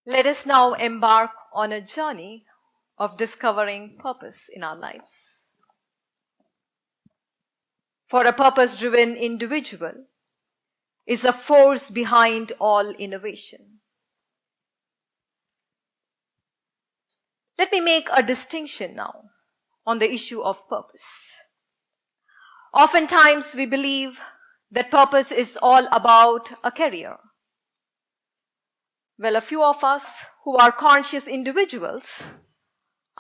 Let us now embark on a journey of discovering purpose in our lives. For a purpose-driven individual is a force behind all innovation. Let me make a distinction now on the issue of purpose. Oftentimes we believe that purpose is all about a career. Well, a few of us who are conscious individuals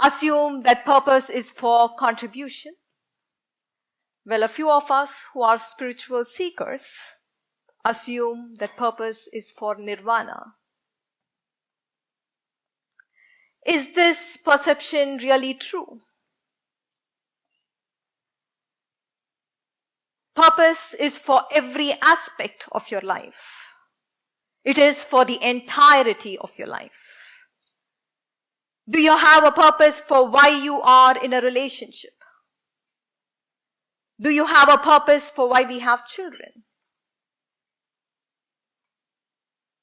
assume that purpose is for contribution. Well, a few of us who are spiritual seekers assume that purpose is for nirvana. Is this perception really true? Purpose is for every aspect of your life. It is for the entirety of your life. Do you have a purpose for why you are in a relationship? Do you have a purpose for why we have children?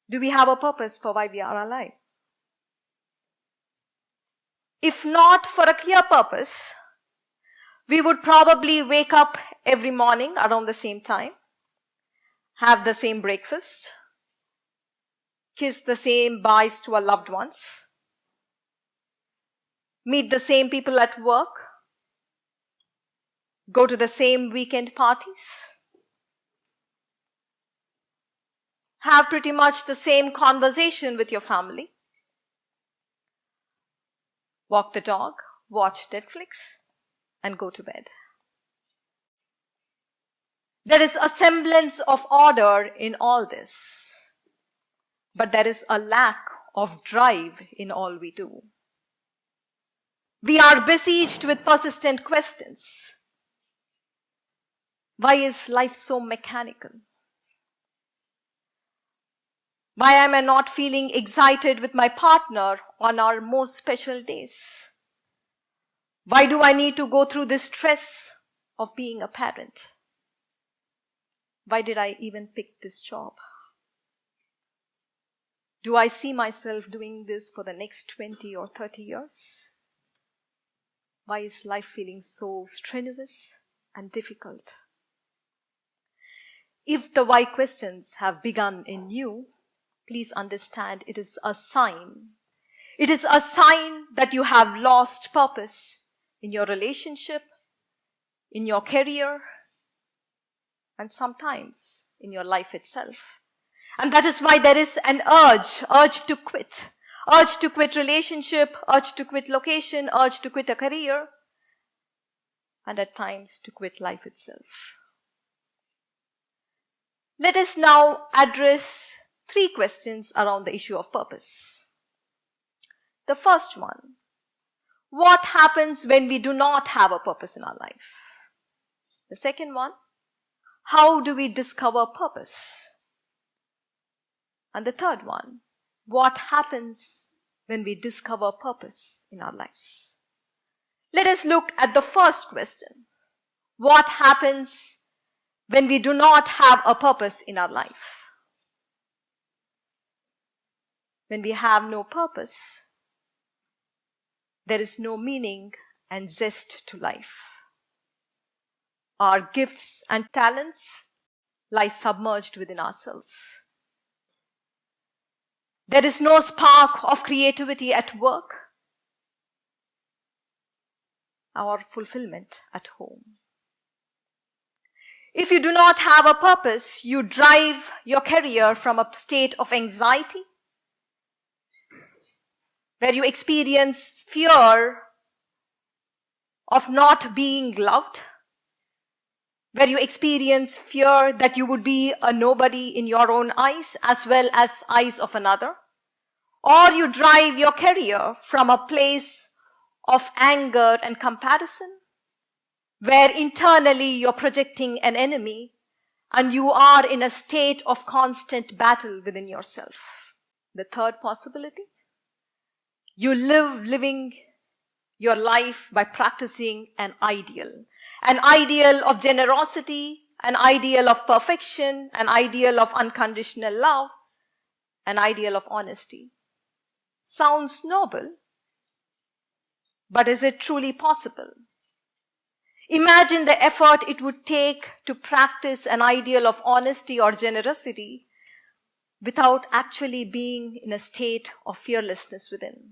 Do we have a purpose for why we are alive? If not for a clear purpose, we would probably wake up every morning around the same time, have the same breakfast, kiss the same byes to our loved ones, meet the same people at work, go to the same weekend parties, have pretty much the same conversation with your family, walk the dog, watch Netflix, and go to bed. There is a semblance of order in all this, but there is a lack of drive in all we do. We are besieged with persistent questions. Why is life so mechanical? Why am I not feeling excited with my partner on our most special days? Why do I need to go through this stress of being a parent? Why did I even pick this job? Do I see myself doing this for the next 20 or 30 years? Why is life feeling so strenuous and difficult? If the why questions have begun in you, please understand it is a sign. It is a sign that you have lost purpose in your relationship, in your career, and sometimes in your life itself. And that is why there is an urge to quit relationship, urge to quit location, urge to quit a career, and at times to quit life itself. Let us now address 3 questions around the issue of purpose. The first one, what happens when we do not have a purpose in our life? The second one, how do we discover purpose? And the third one, what happens when we discover purpose in our lives? Let us look at the first question. What happens when we do not have a purpose in our life? When we have no purpose, there is no meaning and zest to life. Our gifts and talents lie submerged within ourselves. There is no spark of creativity at work, or fulfillment at home. If you do not have a purpose, you drive your career from a state of anxiety, where you experience fear of not being loved, where you experience fear that you would be a nobody in your own eyes as well as eyes of another, or you drive your career from a place of anger and comparison, where internally you're projecting an enemy and you are in a state of constant battle within yourself. The third possibility, you living your life by practicing an ideal of generosity, an ideal of perfection, an ideal of unconditional love, an ideal of honesty. sounds noble, but is it truly possible? Imagine the effort it would take to practice an ideal of honesty or generosity without actually being in a state of fearlessness within.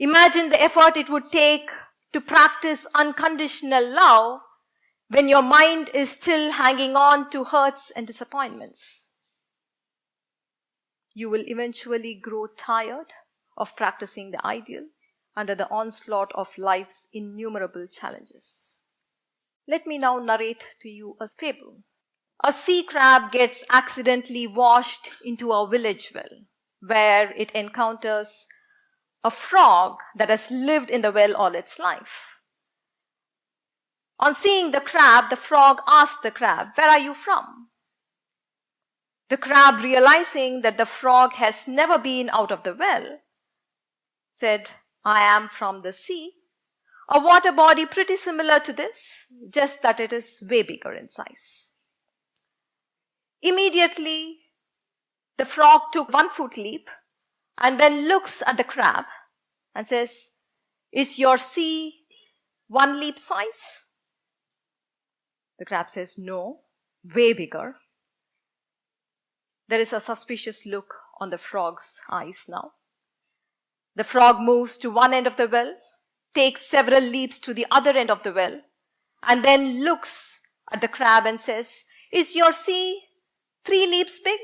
Imagine the effort it would take to practice unconditional love when your mind is still hanging on to hurts and disappointments. You will eventually grow tired of practicing the ideal under the onslaught of life's innumerable challenges. Let me now narrate to you a fable. A sea crab gets accidentally washed into a village well, where it encounters a frog that has lived in the well all its life. On seeing the crab, the frog asked the crab, "Where are you from?" The crab, realizing that the frog has never been out of the well, said, "I am from the sea, a water body pretty similar to this, just that it is way bigger in size." Immediately, the frog took 1-foot leap and then looks at the crab and says, "Is your sea 1 leap size?" The crab says, "No, way bigger." There is a suspicious look on the frog's eyes now. The frog moves to one end of the well, takes several leaps to the other end of the well, and then looks at the crab and says, "Is your sea 3 leaps big?"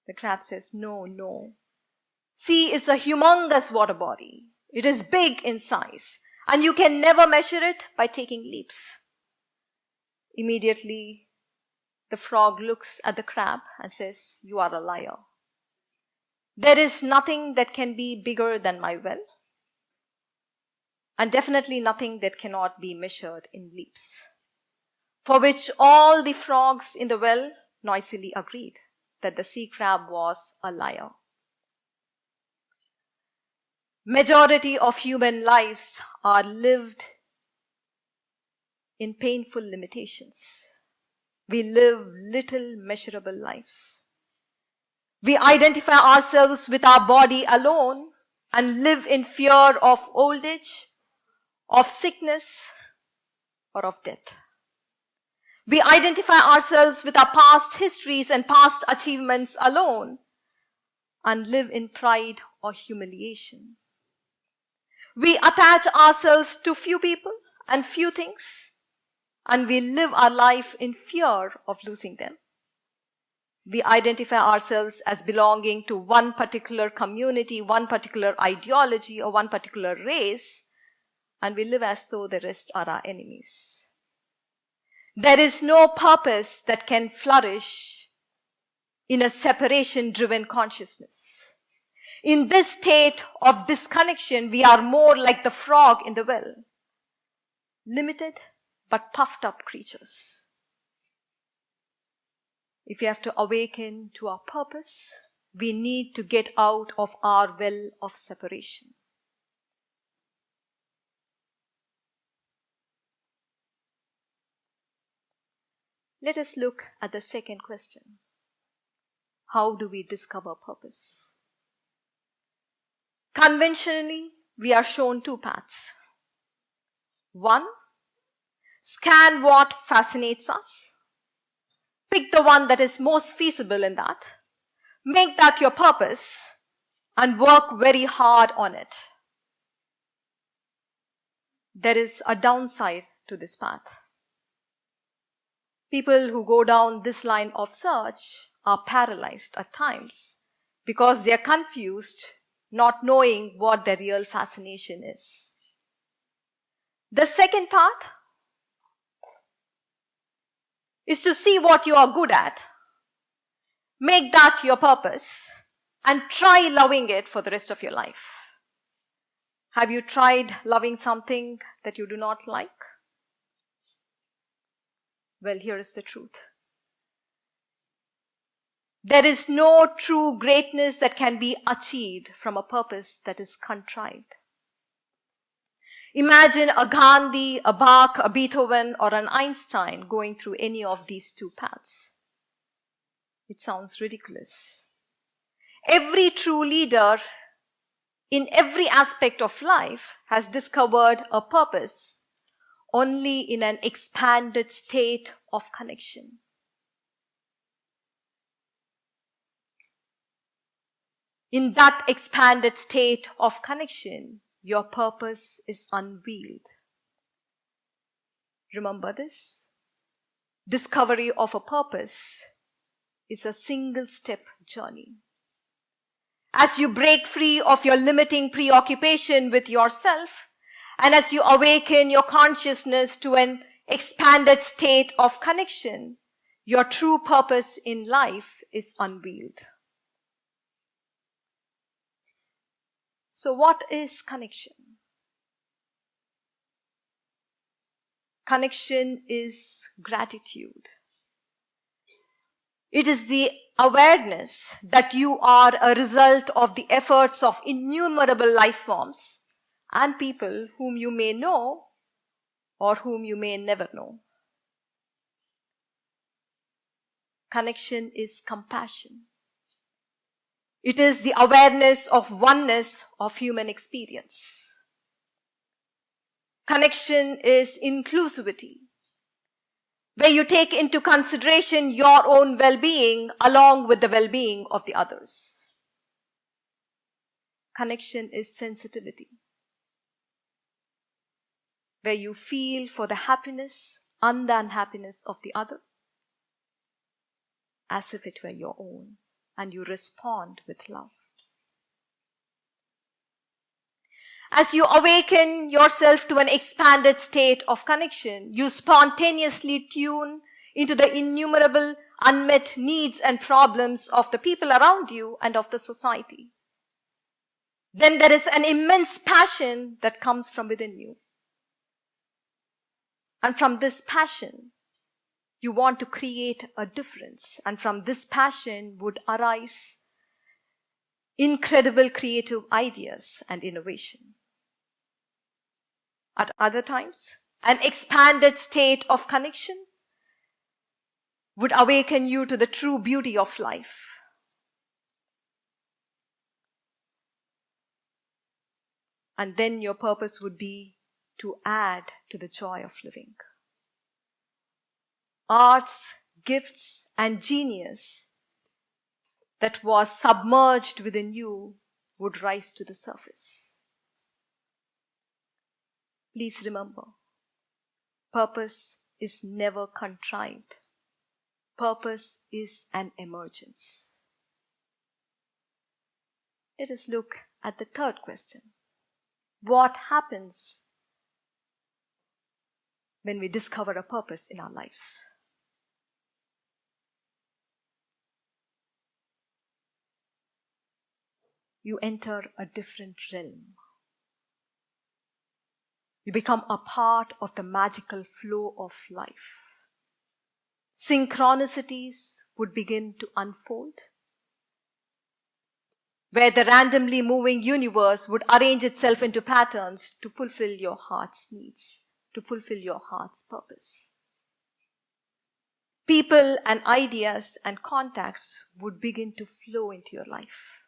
The crab says, No. Sea is a humongous water body. It is big in size, and you can never measure it by taking leaps." Immediately, the frog looks at the crab and says, "You are a liar. There is nothing that can be bigger than my well, and definitely nothing that cannot be measured in leaps." For which all the frogs in the well noisily agreed that the sea crab was a liar. Majority of human lives are lived in painful limitations. We live little measurable lives. We identify ourselves with our body alone and live in fear of old age, of sickness, or of death. We identify ourselves with our past histories and past achievements alone and live in pride or humiliation. We attach ourselves to few people and few things, and we live our life in fear of losing them. We identify ourselves as belonging to one particular community, one particular ideology, or one particular race, and we live as though the rest are our enemies. There is no purpose that can flourish in a separation-driven consciousness. In this state of disconnection, we are more like the frog in the well, limited but puffed up creatures. If we have to awaken to our purpose, we need to get out of our well of separation. Let us look at the second question. How do we discover purpose? Conventionally, we are shown 2 paths. 1, scan what fascinates us. Pick the one that is most feasible in that. Make that your purpose and work very hard on it. There is a downside to this path. People who go down this line of search are paralyzed at times because they are confused, not knowing what their real fascination is. The second path is to see what you are good at, make that your purpose, and try loving it for the rest of your life. Have you tried loving something that you do not like? Well, here is the truth. There is no true greatness that can be achieved from a purpose that is contrived. Imagine a Gandhi, a Bach, a Beethoven, or an Einstein going through any of these 2 paths. it sounds ridiculous. Every true leader in every aspect of life has discovered a purpose only in an expanded state of connection. In that expanded state of connection, your purpose is unveiled. Remember this? Discovery of a purpose is a single-step journey. As you break free of your limiting preoccupation with yourself, and as you awaken your consciousness to an expanded state of connection, your true purpose in life is unveiled. So what is connection? Connection is gratitude. It is the awareness that you are a result of the efforts of innumerable life forms and people whom you may know or whom you may never know. Connection is compassion. It is the awareness of oneness of human experience. Connection is inclusivity, where you take into consideration your own well-being along with the well-being of the others. Connection is sensitivity, where you feel for the happiness and the unhappiness of the other as if it were your own, and you respond with love. As you awaken yourself to an expanded state of connection, you spontaneously tune into the innumerable unmet needs and problems of the people around you and of the society. Then there is an immense passion that comes from within you. And from this passion, you want to create a difference. And from this passion would arise incredible creative ideas and innovation. At other times, an expanded state of connection would awaken you to the true beauty of life. And then your purpose would be to add to the joy of living. Arts, gifts, and genius that was submerged within you would rise to the surface. Please remember, purpose is never contrived. Purpose is an emergence. Let us look at the third question. What happens when we discover a purpose in our lives? You enter a different realm. You become a part of the magical flow of life. Synchronicities would begin to unfold, where the randomly moving universe would arrange itself into patterns to fulfill your heart's needs, to fulfill your heart's purpose. People and ideas and contacts would begin to flow into your life.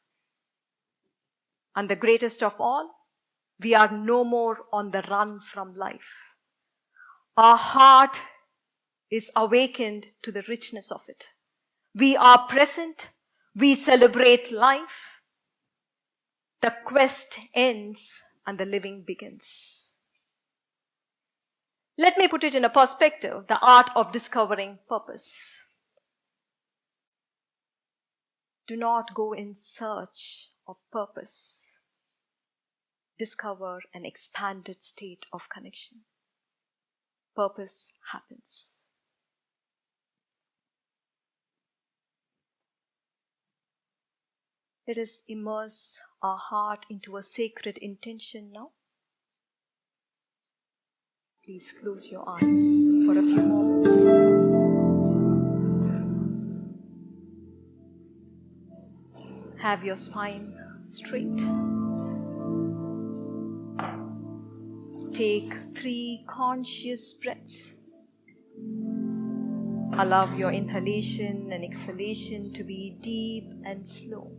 And the greatest of all, we are no more on the run from life. Our heart is awakened to the richness of it. We are present. We celebrate life. The quest ends and the living begins. Let me put it in a perspective, the art of discovering purpose. Do not go in search of purpose. Discover an expanded state of connection. Purpose happens. Let us immerse our heart into a sacred intention now. Please close your eyes for a few moments. Have your spine straight. Take 3 conscious breaths. Allow your inhalation and exhalation to be deep and slow.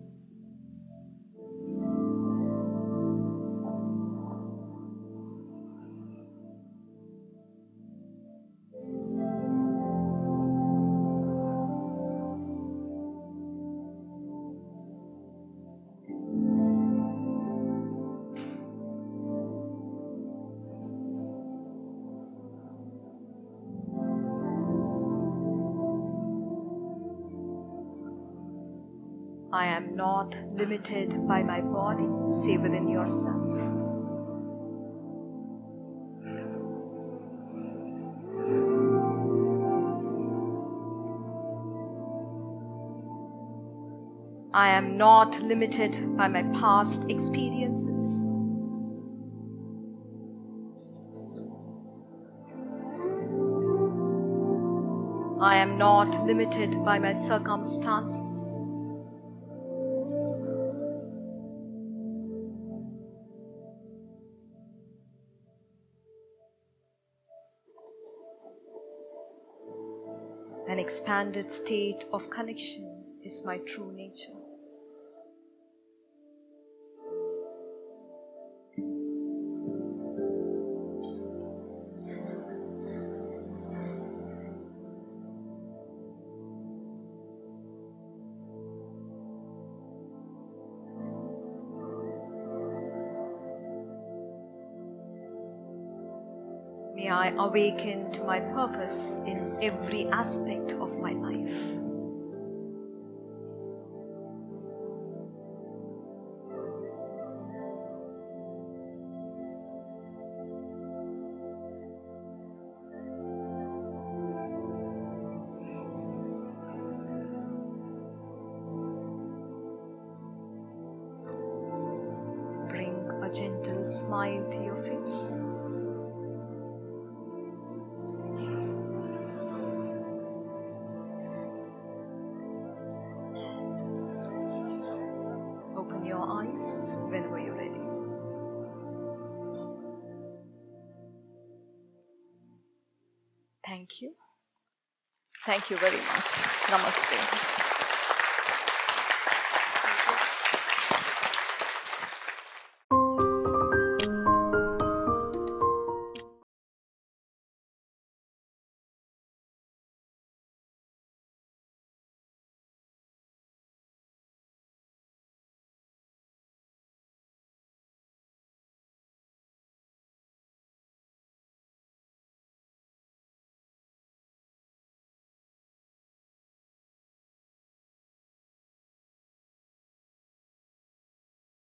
I am not limited by my body. Say within yourself. I am not limited by my past experiences. I am not limited by my circumstances. An expanded state of connection is my true nature. May I awaken to my purpose in every aspect of my life. Bring a gentle smile to your face. Open your eyes whenever you're ready. Thank you. Thank you very much. Namaste.